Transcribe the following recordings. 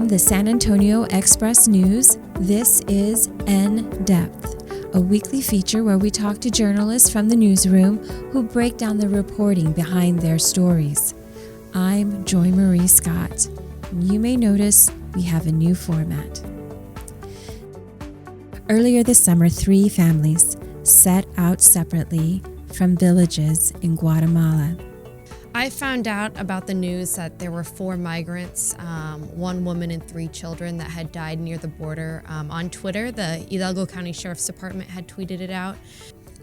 From the San Antonio Express News, this is In Depth, a weekly feature where we talk to journalists from the newsroom who break down the reporting behind their stories. I'm Joy Marie Scott. You may notice we have a new format. Earlier this summer, 3 families set out separately from villages in Guatemala. I found out about the news that there were 4 migrants, 1 woman and 3 children that had died near the border on Twitter. The Hidalgo County Sheriff's Department had tweeted it out.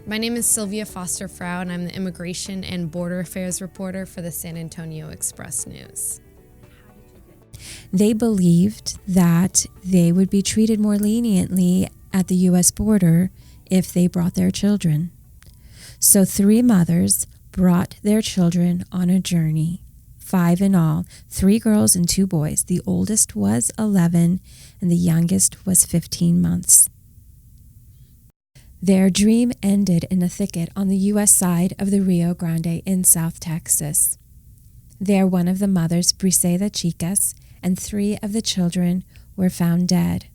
My name is Sylvia Foster Frau, and I'm the Immigration and Border Affairs reporter for the San Antonio Express News. They believed that they would be treated more leniently at the U.S. border if they brought their children. So 3 mothers brought their children on a journey, 5 in all, 3 girls and 2 boys. The oldest was 11 and the youngest was 15 months. Their dream ended in a thicket on the U.S. side of the Rio Grande in South Texas. There, one of the mothers, Briseida Chicas, and 3 of the children were found dead.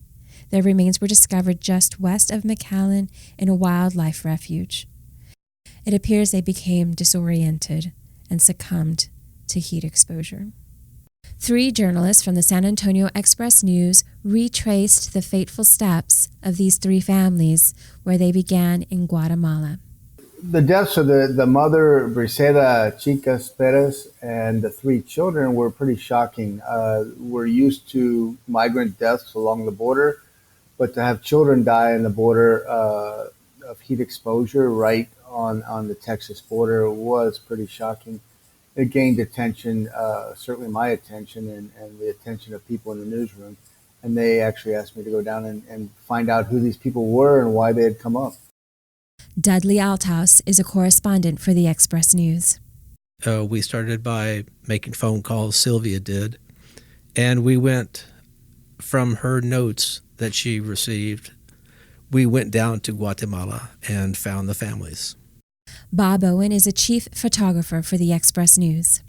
Their remains were discovered just west of McAllen in a wildlife refuge. It appears they became disoriented and succumbed to heat exposure. 3 journalists from the San Antonio Express News retraced the fateful steps of these 3 families where they began in Guatemala. The deaths of the mother, Briseida Chicas Perez, and the 3 children were pretty shocking. We're used to migrant deaths along the border, but to have children die on the border of heat exposure right on the Texas border was pretty shocking. It gained attention, certainly my attention and the attention of people in the newsroom. And they actually asked me to go down and find out who these people were and why they had come up. Dudley Althouse is a correspondent for the Express News. We started by making phone calls, Sylvia did, and we went from her notes that she received, we went down to Guatemala and found the families. Bob Owen is a chief photographer for the Express News.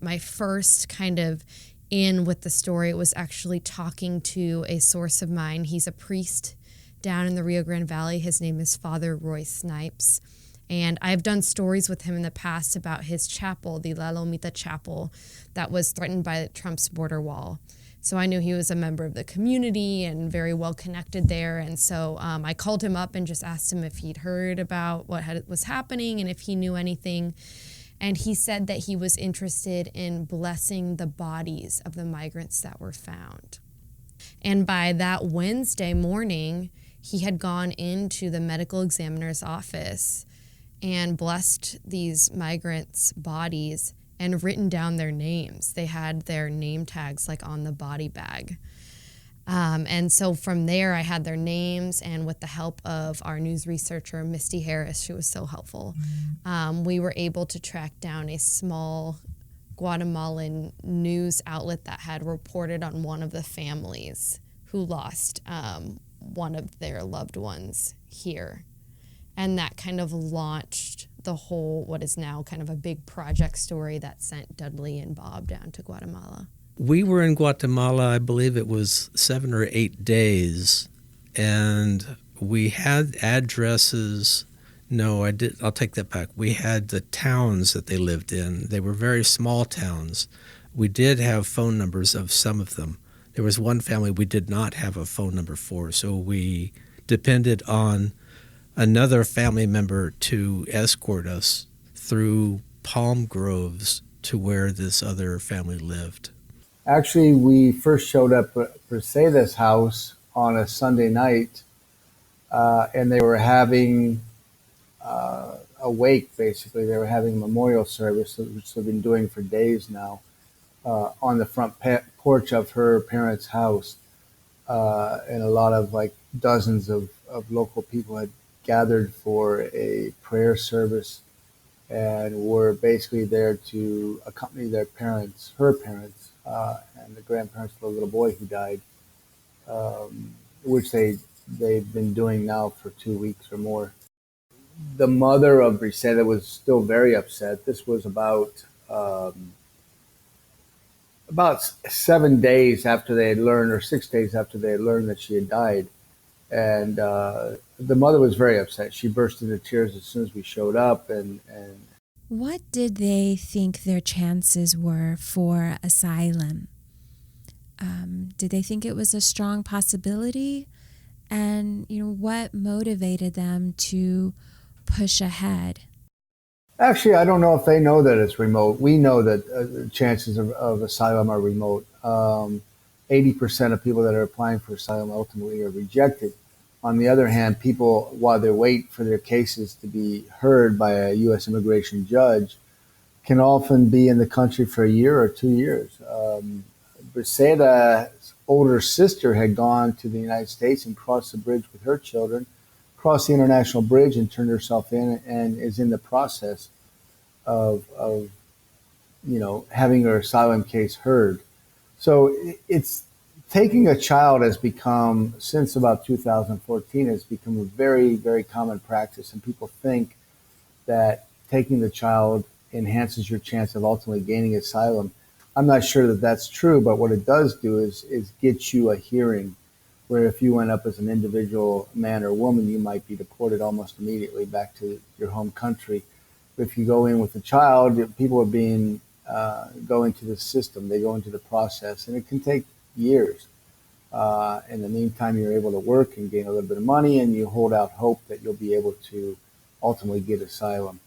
My first kind of in with the story was actually talking to a source of mine. He's a priest down in the Rio Grande Valley. His name is Father Roy Snipes. And I've done stories with him in the past about his chapel, the La Lomita Chapel, that was threatened by Trump's border wall. So I knew he was a member of the community and very well connected there. And so I called him up and just asked him if he'd heard about what was happening and if he knew anything. And he said that he was interested in blessing the bodies of the migrants that were found. And by that Wednesday morning, he had gone into the medical examiner's office and blessed these migrants' bodies and written down their names. They had their name tags like on the body bag. And so from there, I had their names, and with the help of our news researcher, Misty Harris, she was so helpful, we were able to track down a small Guatemalan news outlet that had reported on one of the families who lost one of their loved ones here. And that kind of launched the whole, what is now kind of a big project story that sent Dudley and Bob down to Guatemala. We were in Guatemala, I believe it was 7 or 8 days, and we had addresses. No, I'll take that back. We had the towns that they lived in. They were very small towns. We did have phone numbers of some of them. There was one family we did not have a phone number for, so we depended on another family member to escort us through palm groves to where this other family lived. Actually, we first showed up at Briseida's house on a Sunday night, and they were having a wake, basically. They were having a memorial service, which they've been doing for days now, on the front porch of her parents' house. And a lot of, like, dozens of local people had gathered for a prayer service and were basically there to accompany their parents, her parents, and the grandparents of the little boy who died, which they've been doing now for 2 weeks or more. The mother of Briseida was still very upset. This was about about 7 days after they had learned, or 6 days after they had learned that she had died. And the mother was very upset. She burst into tears as soon as we showed up. And What did they think their chances were for asylum? Did they think it was a strong possibility? And, what motivated them to push ahead? actually, I don't know if they know that it's remote. We know that chances of asylum are remote. 80% of people that are applying for asylum ultimately are rejected. On the other hand, people, while they wait for their cases to be heard by a U.S. immigration judge, can often be in the country for a year or 2 years. Briseda's older sister had gone to the United States and crossed the bridge with her children, crossed the international bridge and turned herself in, and is in the process of having her asylum case heard. So it's taking a child has become, since about 2014, has become a very, very common practice. And people think that taking the child enhances your chance of ultimately gaining asylum. I'm not sure that that's true, but what it does do is get you a hearing where if you went up as an individual man or woman, you might be deported almost immediately back to your home country. But if you go in with a child, people are being go into the system, they go into the process, and it can take years. In the meantime, you're able to work and gain a little bit of money, and you hold out hope that you'll be able to ultimately get asylum.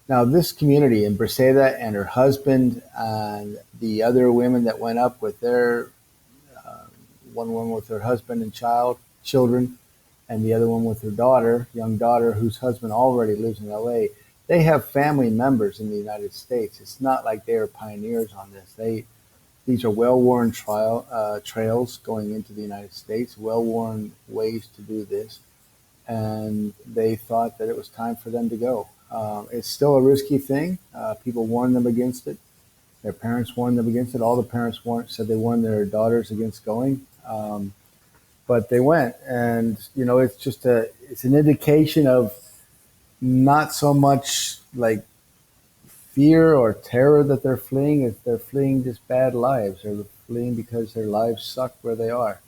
Now, this community in Briseda and her husband and the other women that went up with their one woman with her husband and children, and the other one with her daughter, young daughter, whose husband already lives in LA. They have family members in the United States. It's not like they are pioneers on this. These are well-worn trails going into the United States, well-worn ways to do this, and they thought that it was time for them to go. It's still a risky thing. People warned them against it. Their parents warned them against it. All the parents said they warned their daughters against going, but they went. And it's an indication of not so much like fear or terror that they're fleeing. If they're fleeing just bad lives, they're fleeing because their lives suck where they are,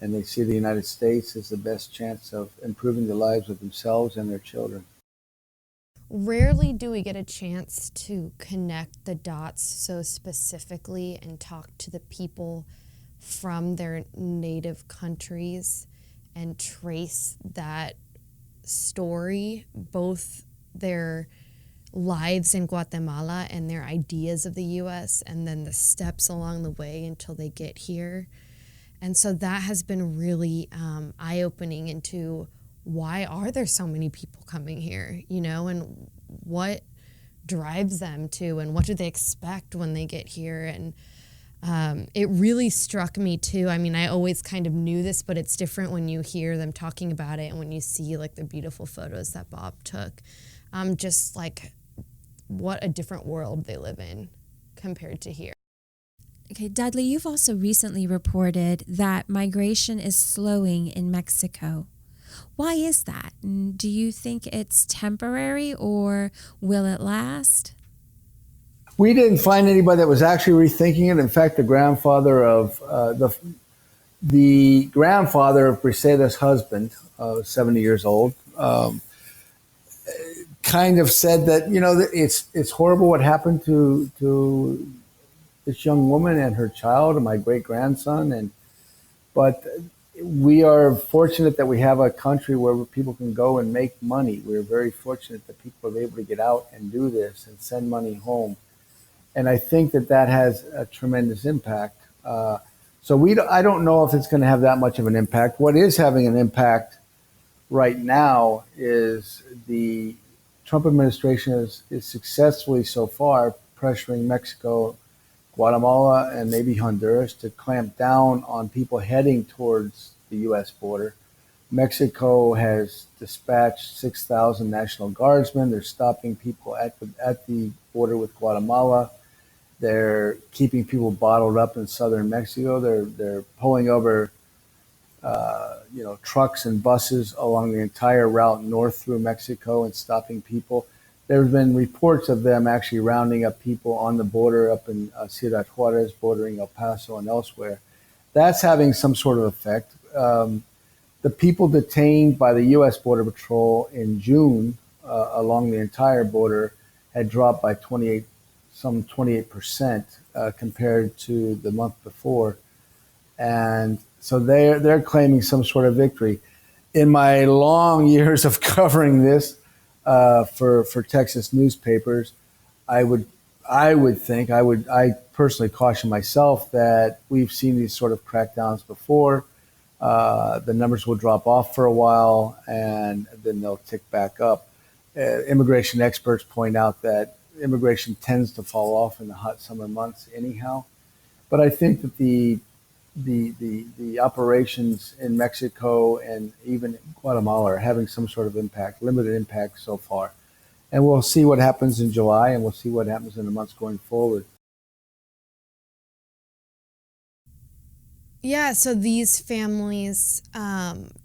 and they see the United States as the best chance of improving the lives of themselves and their children. Rarely do we get a chance to connect the dots so specifically and talk to the people from their native countries and trace that story, both their lives in Guatemala and their ideas of the U.S., and then the steps along the way until they get here. And so that has been really eye-opening into why are there so many people coming here, and what drives them to, and what do they expect when they get here. And it really struck me too. I mean, I always kind of knew this, but it's different when you hear them talking about it and when you see like the beautiful photos that Bob took. Just like what a different world they live in compared to here. Okay, Dudley, you've also recently reported that migration is slowing in Mexico. Why is that? And do you think it's temporary or will it last? We didn't find anybody that was actually rethinking it. In fact, the grandfather of the grandfather of Briseda's husband, 70 years old, kind of said that it's horrible what happened to this young woman and her child and my great grandson, but we are fortunate that we have a country where people can go and make money. We're very fortunate that people are able to get out and do this and send money home. And I think that has a tremendous impact. I don't know if it's going to have that much of an impact. What is having an impact right now is the Trump administration is successfully so far pressuring Mexico, Guatemala, and maybe Honduras to clamp down on people heading towards the U.S. border. Mexico has dispatched 6,000 National Guardsmen. They're stopping people at the border with Guatemala. They're keeping people bottled up in southern Mexico. They're pulling over trucks and buses along the entire route north through Mexico and stopping people. there's been reports of them actually rounding up people on the border up in Ciudad Juarez, bordering El Paso and elsewhere. That's having some sort of effect. The people detained by the U.S. Border Patrol in June along the entire border had dropped by 28% compared to the month before, and so they're claiming some sort of victory. In my long years of covering this for Texas newspapers, I personally caution myself that we've seen these sort of crackdowns before. The numbers will drop off for a while and then they'll tick back up. Immigration experts point out that immigration tends to fall off in the hot summer months anyhow. But I think that the operations in Mexico and even Guatemala are having some sort of impact, limited impact so far. And we'll see what happens in July, and we'll see what happens in the months going forward. Yeah, so these families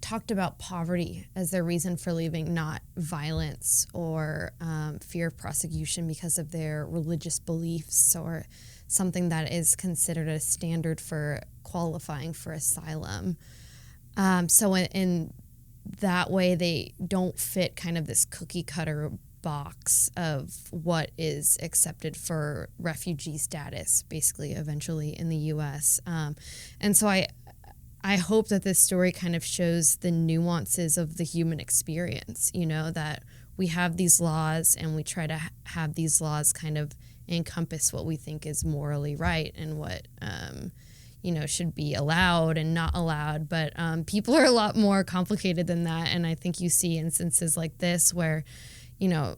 talked about poverty as their reason for leaving, not violence or fear of prosecution because of their religious beliefs or something that is considered a standard for qualifying for asylum. So in that way, they don't fit kind of this cookie cutter box of what is accepted for refugee status, basically, eventually in the U.S. And so I hope that this story kind of shows the nuances of the human experience, you know, that we have these laws and we try to have these laws kind of encompass what we think is morally right and what, you know, should be allowed and not allowed. But people are a lot more complicated than that. And I think you see instances like this where, you know,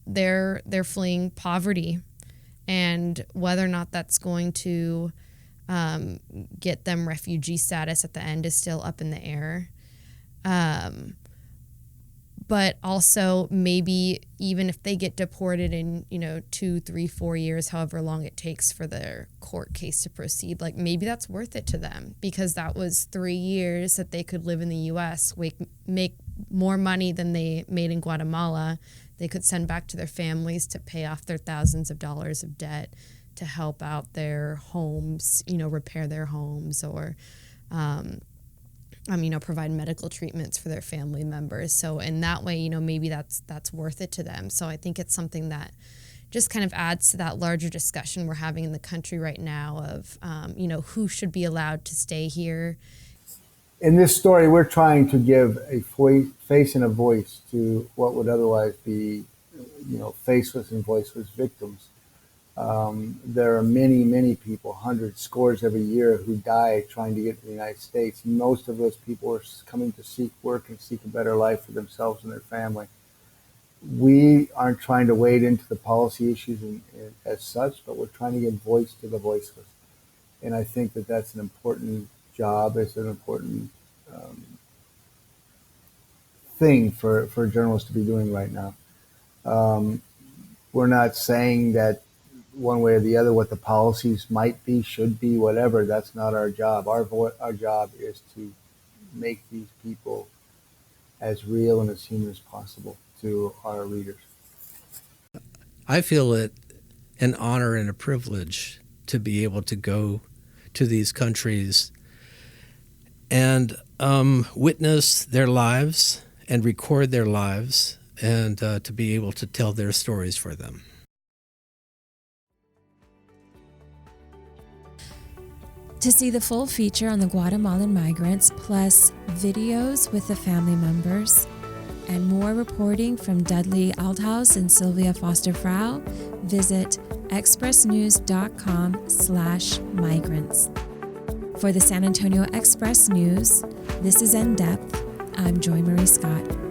they're fleeing poverty, and whether or not that's going to get them refugee status at the end is still up in the air. But also maybe even if they get deported in, you know, 2, 3, 4 years, however long it takes for their court case to proceed, like maybe that's worth it to them because that was 3 years that they could live in the U.S., make more money than they made in Guatemala. They could send back to their families to pay off their thousands of dollars of debt to help out their homes, you know, repair their homes or, you know, provide medical treatments for their family members. So in that way, you know, maybe that's worth it to them. So I think it's something that just kind of adds to that larger discussion we're having in the country right now of, you know, who should be allowed to stay here. In this story, we're trying to give a face and a voice to what would otherwise be, you know, faceless and voiceless victims. There are many, many people, hundreds, scores every year who die trying to get to the United States. Most of those people are coming to seek work and seek a better life for themselves and their family. We aren't trying to wade into the policy issues as such, but we're trying to give voice to the voiceless. And I think that that's an important job. It's an important thing for journalists to be doing right now. We're not saying that one way or the other what the policies might be, should be, whatever. That's not our job. Our job is to make these people as real and as human as possible to our readers. I feel it an honor and a privilege to be able to go to these countries and witness their lives and record their lives and to be able to tell their stories for them. To see the full feature on the Guatemalan migrants, plus videos with the family members, and more reporting from Dudley Althaus and Sylvia Foster-Frau, visit expressnews.com/migrants. For the San Antonio Express News, this is In Depth. I'm Joy Marie Scott.